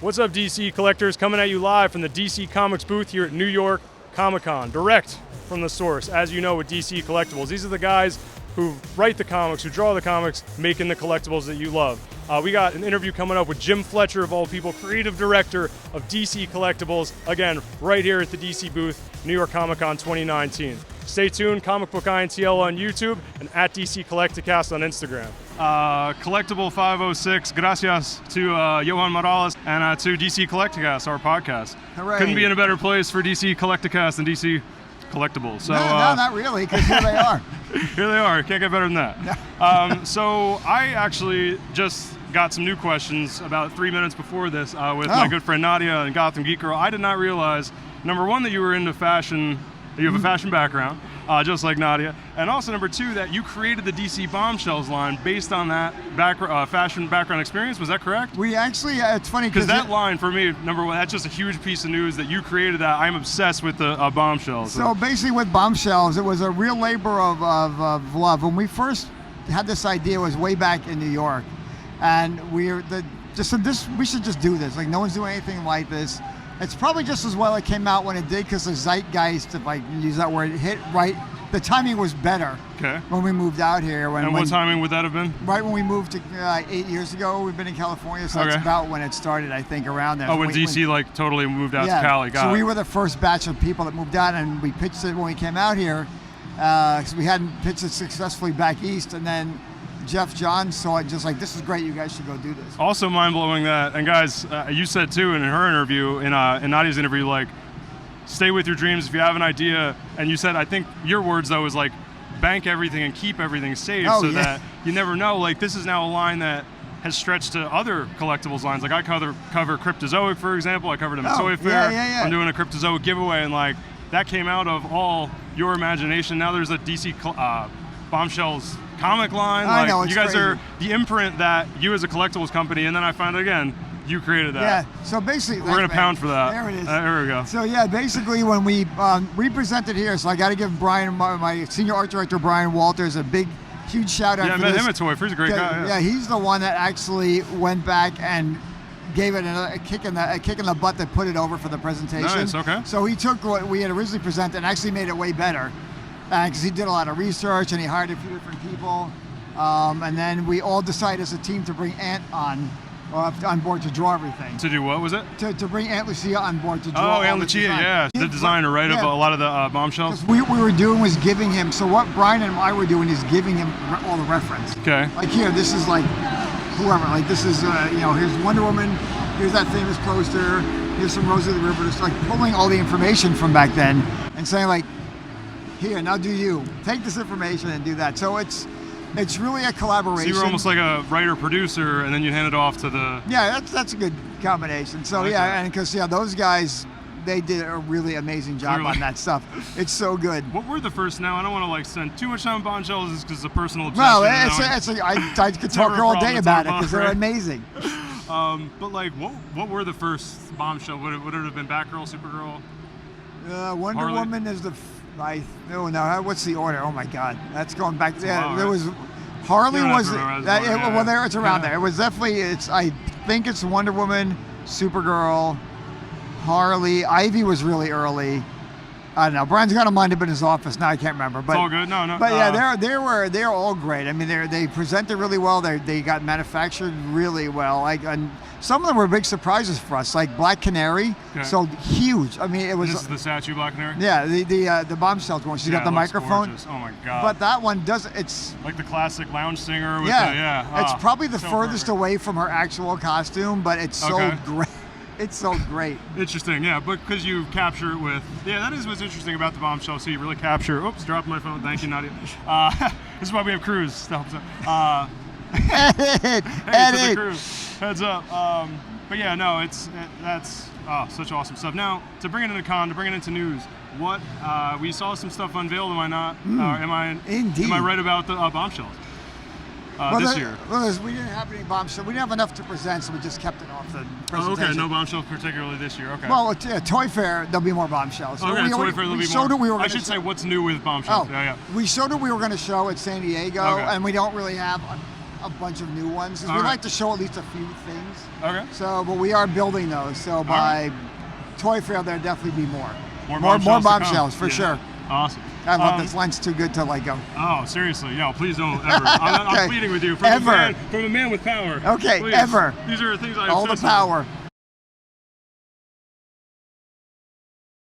What's up, DC collectors? Coming at you live from the DC Comics booth here at New York Comic-Con, direct from the source, as you know, with DC Collectibles. These are the guys who write the comics, who draw the comics, making the collectibles that you love. We got an interview coming up with Jim Fletcher, of all people, creative director of DC Collectibles, again, right here at the DC booth, New York Comic-Con 2019. Stay tuned, Comic Book INTL on YouTube and at DC Collecticast on Instagram. Collectible 506, gracias to Johan Morales and to DC Collecticast, our podcast. Hooray. Couldn't be in a better place for DC Collecticast than DC Collectibles. So, no, not really, because here they are. Here they are. Can't get better than that. So I actually just got some new questions about 3 minutes before this with my good friend Nadia and Gotham Geek Girl. I did not realize, number one, that you were into fashion. You have a fashion background, just like Nadia. And also, number two, that you created the DC Bombshells line based on that fashion background experience. Was that correct? We actually, it's funny because that line, for me, number one, that's just a huge piece of news that you created that. I'm obsessed with the Bombshells. So basically with Bombshells, it was a real labor of love. When we first had this idea, it was way back in New York. And we should just do this. Like, no one's doing anything like this. It's probably just as well it came out when it did, because the zeitgeist, if I can use that word, hit right. The timing was better when we moved out here. What timing would that have been? Right when we moved to 8 years ago. We've been in California, so that's about when it started, I think, around there. Oh, when DC like totally moved out to Cali. So we were the first batch of people that moved out, and we pitched it when we came out here, because we hadn't pitched it successfully back east, and then Jeff John saw it, just like, this is great, you guys should go do this. Also mind-blowing that, and guys, you said too in her interview, in Nadia's interview, like, stay with your dreams if you have an idea, and you said, I think your words though is like, bank everything and keep everything safe that you never know. Like, this is now a line that has stretched to other collectibles lines. Like, I cover Cryptozoic, for example. I covered them at Toy Fair. I'm doing a Cryptozoic giveaway, and like, that came out of all your imagination. Now there's a DC Bombshells comic line. I know, you guys crazy. are the imprint that you as a collectibles company, and then I found it again, you created that. Yeah, so basically, we're going to pound for that. There it is. There we go. So yeah, basically when we represented here, so I got to give Brian, my senior art director, Brian Walters, a big, huge shout out. Yeah, I met him at Toy Fair. He's a great guy. Yeah, he's the one that actually went back and gave it a kick in the butt that put it over for the presentation. Nice, okay. So he took what we had originally presented and actually made it way better. Because he did a lot of research and he hired a few different people, and then we all decided as a team to bring Ant on board to draw everything. To do what was it? To bring Ant Lucia on board to draw. Oh, Ant Lucia, yeah, the designer, right, of a lot of the Bombshells. What we were doing was giving him. So what Brian and I were doing is giving him all the reference. Okay. Like here, this is like whoever. Like this is here's Wonder Woman. Here's that famous poster. Here's some Rosie the River. Just like pulling all the information from back then and saying like, here, now do you. Take this information and do that. So it's really a collaboration. So you were almost like a writer-producer, and then you hand it off to the... Yeah, that's a good combination. So and because those guys, they did a really amazing job on that stuff. It's so good. What were the first, now I don't want to like spend too much time on Bombshells because it's a personal obsession. Well, I could talk all day about it because they're amazing. But like, what were the first Bombshell? Would it have been Batgirl, Supergirl? Wonder Harley? Woman is what's the order? Oh my God, that's going back. There was Harley was it's around there. It was definitely I think it's Wonder Woman, Supergirl, Harley. Ivy was really early. I don't know. Brian's got a mind up in his office now. I can't remember. But it's all good. No. But yeah, they're all great. I mean, they presented really well. They got manufactured really well. Like, and some of them were big surprises for us. Like Black Canary, sold huge. I mean, it was. This is the statue Black Canary. Yeah, the Bombshells one. She's got the microphone. Gorgeous. Oh my God. But that one does. It's like the classic lounge singer. With it's probably the furthest away from her actual costume, but it's so great. It's so great. Interesting, yeah, but because you capture it with, that is what's interesting about the Bombshell. So you really capture, dropped my phone, thank you, Nadia. This is why we have crews. Edit. To the crew, heads up. But yeah, no, that's such awesome stuff. Now, to bring it into con, to bring it into news, what, we saw some stuff unveiled, am I not? Indeed. Am I right about the Bombshells? This year. Well, we didn't have any Bombshells. We didn't have enough to present, so we just kept it off the presentation. Okay, no Bombshells particularly this year, okay. Well, Toy Fair, there'll be more Bombshells. Okay, Toy Fair, there'll be more. I should say what's new with Bombshells. We showed what we were going to show at San Diego, and we don't really have a bunch of new ones. 'Cause we All right. like to show at least a few things. Okay. So, but we are building those. So by Toy Fair, there'll definitely be more. More More Bombshells to come. Bombshells, for Yeah. sure. Awesome. I love this line's too good to let go. Oh, seriously, no, please don't ever. I'm Okay. pleading with you. From Ever. A man with power. Okay, Please. ever. These are things I All the obsess over. power.